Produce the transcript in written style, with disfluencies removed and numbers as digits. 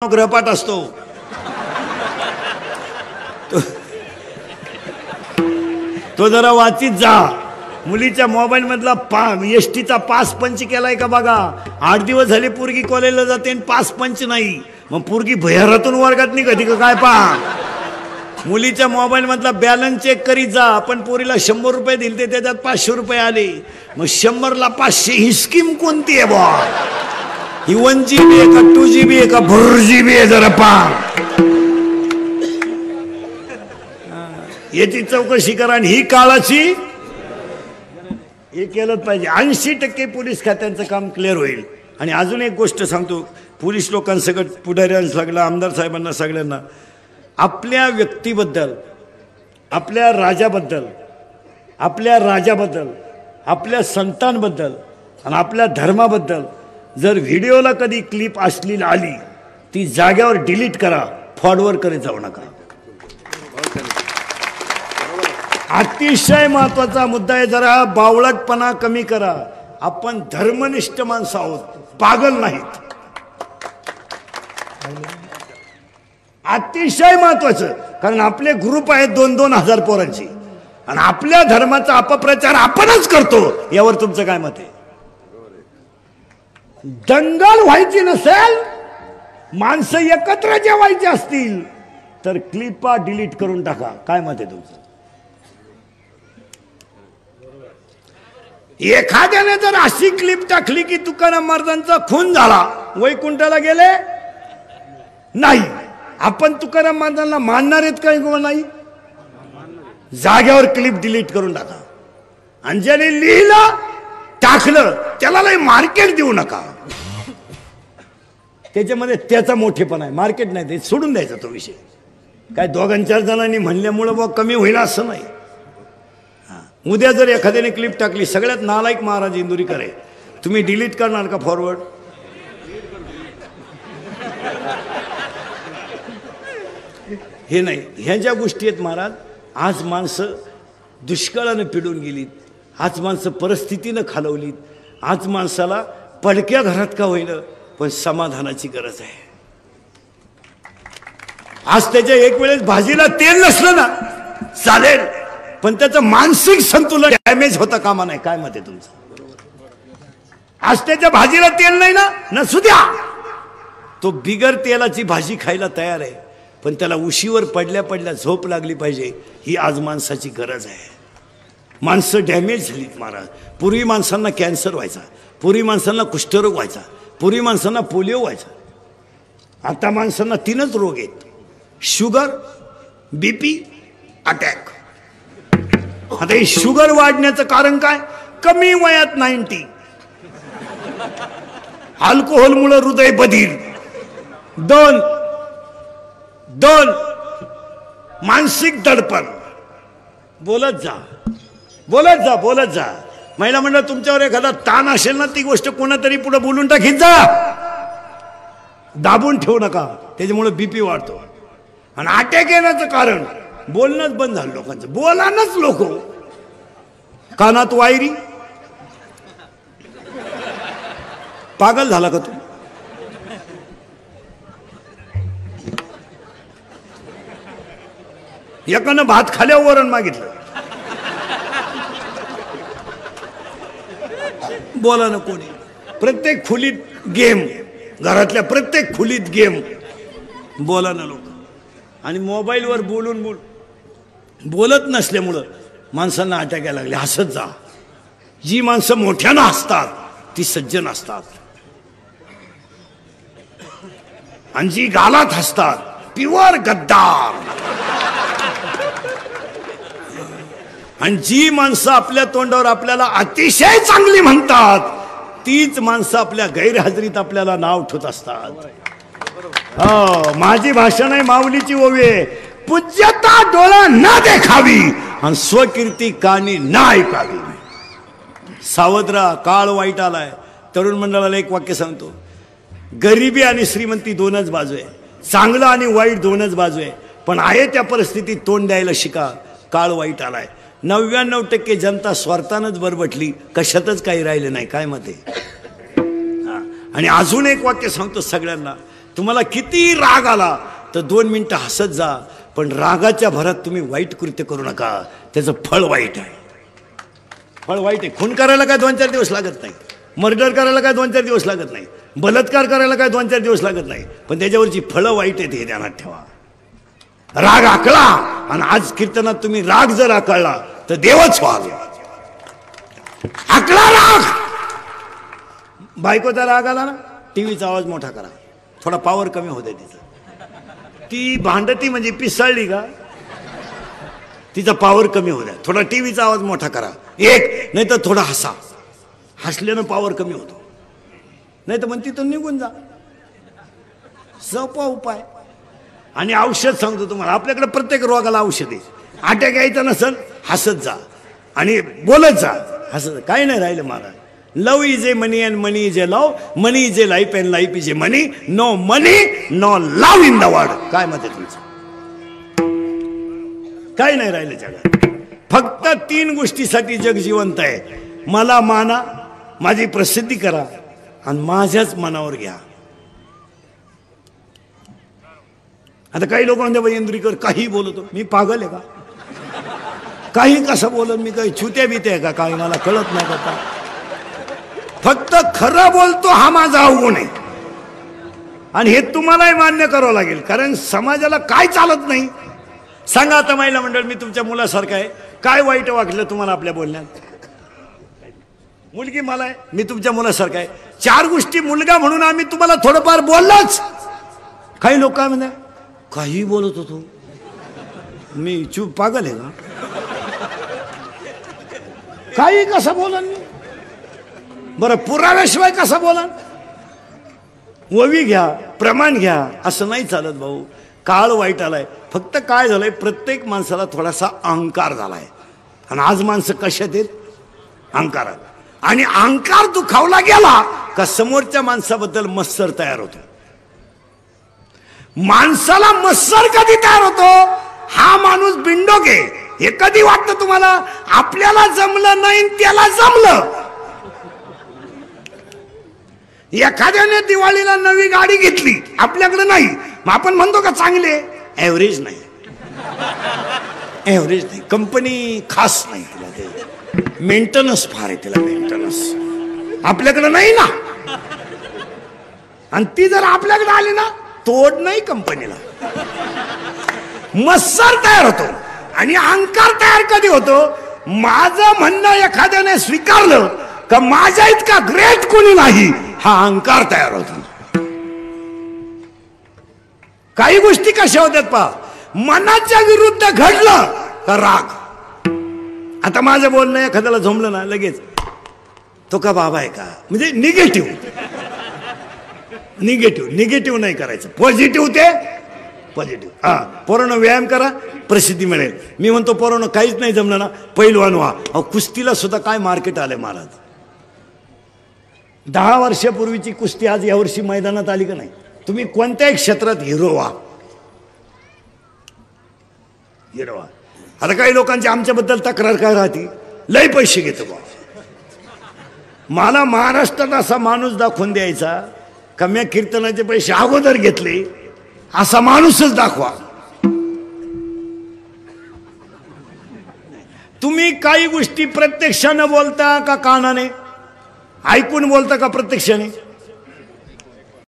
गृहपाठ असतो तो जरा वाचित जा। मुलीच्या मोबाईल मधला एसटीचा पास पंच केलाय का बघा। 8 दिवस झाले पोरगी कॉलेजला जाते आणि पास पंच नाही, मग पोरगी भैरातून वर्गात निघते का काय पहा। मुलीच्या मोबाईल मधला बॅलन्स चेक करीत जा। आपण पोरीला 100 रुपये दिले त्याच्यात 500 रुपये आले, मग 100 ला 500 ही स्कीम कोणती आहे बा? ही 1 GB आहे का 2 GB आहे का 4 GB आहे जरा पहा। याची चौकशी करा आणि ही काळाची हे केलंच पाहिजे। 80% पोलीस खात्यांचं काम क्लिअर होईल। आणि अजून एक गोष्ट सांगतो, पोलीस लोकांसकट पुढाऱ्यांना सगळं आमदार साहेबांना सगळ्यांना आपल्या व्यक्तीबद्दल, आपल्या राजाबद्दल, आपल्या संतांबद्दल आणि आपल्या धर्माबद्दल जर व्हिडिओला कधी क्लिप अश्लील आली ती जाग्यावर डिलीट करा, फॉरवर्ड करत जाऊ नका। अतिशय महत्वाचा मुद्दा आहे, जरा बावळटपणा कमी करा। आपण धर्मनिष्ठ माणसं आहोत, पागल नाहीत। अतिशय महत्वाचं, कारण आपले ग्रुप आहेत 2-2 हजार पोरांची आणि आपल्या धर्माचा अपप्रचार आपणच करतो। यावर तुमचं काय मत आहे? दंगल व्हायची नसेल, माणसं एकत्र जेवायची असतील तर क्लिपा डिलीट करून टाका। काय मत आहे तुमचं? एखाद्याने जर अशी क्लिप टाकली की तुकाराम महाराजांचा खून झाला, वैकुंठाला गेले नाही, आपण तुकाराम महाराजांना मानणार आहेत का किंवा नाही? जाग्यावर क्लिप डिलीट करून टाका। आणि ज्याने लिहिलं टाकलं त्याला लय मार्केट देऊ नका। त्याच्यामध्ये त्याचा मोठेपणा आहे, मार्केट नाही, ते सोडून द्यायचा तो विषय। काय 2-4 जणांनी म्हणल्यामुळे बघ कमी होईल असं नाही। उद्या जर एखाद्याने क्लिप टाकली, सगळ्यात नालायक महाराज इंदुरीकर आहे, तुम्ही डिलीट करणार का फॉरवर्ड? हे नाही, ह्या ज्या गोष्टी आहेत महाराज, आज माणसं दुष्काळानं पिडून गेलीत, आज माणसं परिस्थितीनं खालवलीत, आज माणसाला पडक्या घरात का होईना पण समाधानाची गरज आहे। आज त्याच्या एक वेळेस भाजीला तेल नसलं ना चालेल, पण त्याचं मानसिक संतुलन डॅमेज होता कामा नाही। काय मत आहे तुमचं? आज त्याच्या भाजीला तेल नाही ना, नसू द्या, तो बिगर तेलाची भाजी खायला तयार आहे, पण त्याला उशीवर पडल्या पडल्या झोप लागली पाहिजे, ही आज माणसाची गरज आहे। माणसं डॅमेज झालीत महाराज। पूर्वी माणसांना कॅन्सर व्हायचा, पूर्वी माणसांना कुष्ठरोग व्हायचा, पूर्वी माणसांना पोलिओ व्हायचा। आता माणसांना 3च रोग आहेत, शुगर, बीपी, अटॅक। आता हे शुगर वाढण्याचं कारण काय? कमी वयात 90, अल्कोहोलमुळे हृदय बधीर, 2 मानसिक दडपण। बोलत जा। महिला मंडळ तुमच्यावर एखादा ताण असेल ना, ती गोष्ट कोणातरी पुढे बोलून टाकीत जा, दाबून ठेवू नका, त्याच्यामुळे बीपी वाढतो। आणि अटॅक येण्याचं कारण बोलणंच बंद झालं लोकांचं, बोलानच लोक कानात वायरी। पागल झाला का तू? एकानं भात खाल्यावर वरण मागितलं, बोला ना कोणी। प्रत्येक खोलीत गेम, घरातल्या प्रत्येक खोलीत गेम, बोला ना लोक। आणि मोबाईलवर बोलत नसल्यामुळं माणसांना अटॅक यायला लागले। हसत जा। जी माणसं मोठ्यानं हसतात ती सज्जन असतात, आणि जी गालात हसतात प्युअर गद्दार। आणि जी माणसं आपल्या तोंडावर आपल्याला अतिशय चांगली म्हणतात तीच माणसं आपल्या गैरहजेरीत आपल्याला नाव ठेवत असतात। माझी भाषा नाही, माऊलीची ओवी आहे, पूज्यता डोळा न देखावी आणि स्वकीर्ती कानी न ऐकावी। सावध राहा, काळ वाईट आलाय। तरुण मंडळाला एक वाक्य सांगतो, गरिबी आणि श्रीमंती 2च बाजू आहे, चांगलं आणि वाईट 2च बाजू आहे, पण आहे त्या परिस्थितीत तोंड द्यायला शिका। काळ वाईट आलाय, 99% जनता स्वार्थानच बरबटली, कशातच काही राहिलं नाही। काय मत आहे? आणि अजून एक वाक्य सांगतो सगळ्यांना, तुम्हाला किती राग आला तर 2 मिनिटं हसत जा, पण रागाच्या भरात तुम्ही वाईट कृत्य करू नका, त्याचं फळ वाईट आहे. फळ वाईट आहे. खून करायला काय 2-4 दिवस लागत नाही, मर्डर करायला काय 2-4 दिवस लागत नाही, बलात्कार करायला काय 2-4 दिवस लागत नाही, पण त्याच्यावरची फळं वाईट आहेत हे ध्यानात ठेवा. राग आकळा, आणि आज कीर्तनात तुम्ही राग जर आकळला तर देवच व्हाल. आकळा राग. बायकोचा राग आला ना, टीव्हीचा आवाज मोठा करा, थोडा पॉवर कमी होते तिचा. ती भांडती म्हणजे पिसळली का, तिचा पॉवर कमी होऊ द्या, थोडा टीव्हीचा आवाज मोठा करा. एक नाही तर थोडा हसा, हसल्यानं पॉवर कमी होतो. नाही तर मग तिथून निघून जा. सोपा उपाय. आणि औषध सांगतो तुम्हाला, आपल्याकडे प्रत्येक रोगाला औषध आहे. अटॅक यायचा नसेल हसत जा आणि बोलत जा, हसत. काही नाही राहिलं मला. Love is a money and money is a love, money is a life and life is a money. No money no love in the world. काय मत आहे तुमचं? काही नाही राहिलं जगात. फक्त 3 गोष्टीसाठी जग जिवंत आहे. मला माना, माझी प्रसिद्धी करा, आणि माझ्याच मनावर घ्या. आता काही लोक म्हणते बाई इंद्रिकर काही बोलतो, मी पागल आहे का? काही कसं बोलत मी? काही छुत्या बित्या आहे का? काही मला कळत नाही का? फक्त खरं बोलतो हा माझा अवगुण आहे, आणि हे तुम्हालाही मान्य करावं लागेल, कारण समाजाला काय चालत नाही. सांगा आता महिला मंडळ, मी तुमच्या मुलासारखं आहे, काय वाईट वाटलं तुम्हाला आपल्या बोलण्यात? मुलगी मला आहे, मी तुमच्या मुलासारखं आहे. 4 गोष्टी मुलगा म्हणून आम्ही तुम्हाला थोडंफार बोललोच. काही लोक काय म्हणतात, काही बोलत होतो मी, चूप पागल आहे का? काही कसं बोलन मी? बरं पुराव्याशिवाय कसं बोलन? ववी घ्या, प्रमाण घ्या, असं नाही चालत भाऊ. काळ वाईट आलाय. फक्त काय झालंय, प्रत्येक माणसाला थोडासा अहंकार झालाय, आणि आज माणसं कशात आहेत? अहंकारात. आणि अहंकार दुखावला गेला का समोरच्या माणसाबद्दल मत्सर तयार होतो. माणसाला मत्सर कधी तयार होतो? हा माणूस बिंडोक आहे हे कधी वाटतं तुम्हाला? आपल्याला जमलं नाही, त्याला जमलं. एखाद्याने दिवाळीला नवी गाडी घेतली, आपल्याकडे नाही, मग आपण म्हणतो का चांगले? ऍव्हरेज नाही, ऍव्हरेज नाही. कंपनी खास नाही, तिला ते मेंटेनन्स फार आहे, तिला मेंटेनन्स. आपल्याकडे नाही ना, आणि ती जर आपल्याकडे आली ना, तोड नाही कंपनीला. मत्सर तयार होतो. आणि अहंकार तयार कधी होतो? माझं म्हणणं एखाद्याने स्वीकारलं का माझ्या इतका ग्रेट कोणी नाही, हा अहंकार तयार होतो. काही गोष्टी कशा होत्यात पहा, मनाच्या विरुद्ध घडलं का राग. आता माझं बोलणं एखाद्याला झोंबलं ना, लगेच तो का बाबा आहे का, म्हणजे निगेटिव्ह. निगेटिव्ह निगेटिव्ह नाही करायचं, पॉझिटिव्ह ते पॉझिटिव्ह. हा, पोरांनो व्यायाम करा, प्रसिद्धी मिळेल. मी म्हणतो पोरांनो काहीच नाही जमलं ना, पैलवान व्हा. अहो कुस्तीला सुद्धा काय मार्केट आलंय महाराज. 10 वर्षापूर्वीची कुस्ती आज यावर्षी मैदानात आली का नाही? तुम्ही कोणत्याही क्षेत्रात हिरो व्हा, हिरो व्हा. आता काही लोकांची आमच्याबद्दल तक्रार काय राहते, लय पैसे घेतो बा. मला महाराष्ट्रात असा माणूस दाखवून द्यायचा का मी कीर्तनाचे पैसे अगोदर घेतले, असा माणूसच दाखवा. तुम्ही काही गोष्टी प्रत्यक्षाने बोलता का कानाने? ऐकून बोलता का प्रत्यक्षाने?